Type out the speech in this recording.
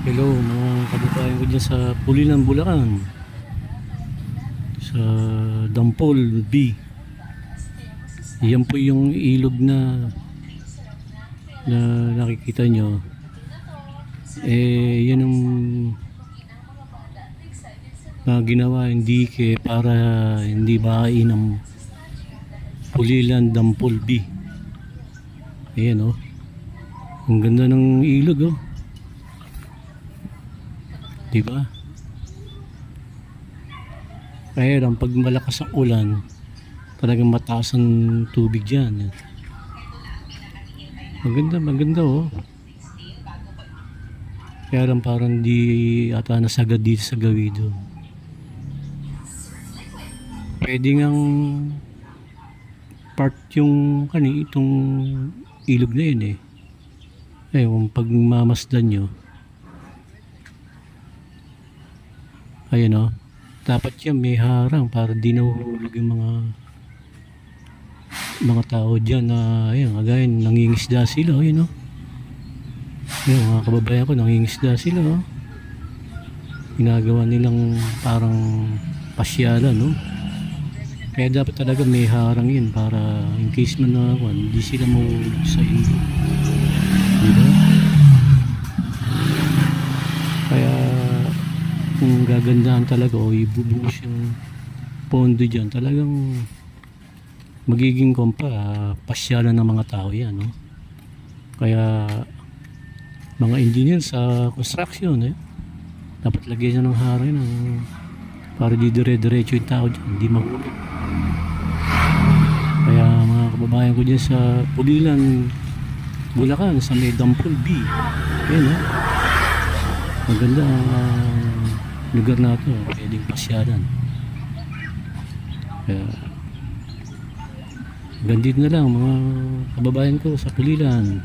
Hello mga kababayan ko dyan sa Pulilan, Bulacan, sa Dampol B. Yan po yung ilog na nakikita nyo. Yan ang ginawa hindi para hindi bahain ng Pulilan Dampol B. Ayan oh. Ang ganda ng ilog oh. Diba? Kaya lang pag malakas ang ulan, talagang mataas ang tubig dyan. Maganda oh. Kaya lang parang di ata nasagad dito sa Gawido. Pwede ngang part yung itong ilog na yun eh. Kung pag mamasdan nyo, ayan o, dapat yan may harang para di nahuhulog yung mga tao dyan na ayan, again, nangingisda sila, ayan o. Ayan, mga kababayan ko, nangingisda sila o. Ginagawa nilang parang pasyalan, no? Kaya dapat talaga may harang yun para in case man na hindi sila mahulog sa ilog. Diba? Kaya kung gagandahan talaga o ibubuhos yung pondo dyan, talagang magiging pasyalan ng mga tao yan, no? Kaya mga engineer sa construction dapat lagyan ng harang para di dire-diretso yung tao dyan, hindi mahulog. Kaya mga kababayan ko dyan sa Pulilan, Bulacan, sa may Dampol B, yan maganda lugar na ito, pwedeng pasyalan. Kaya gandito na lang mga kababayan ko sa Pulilan.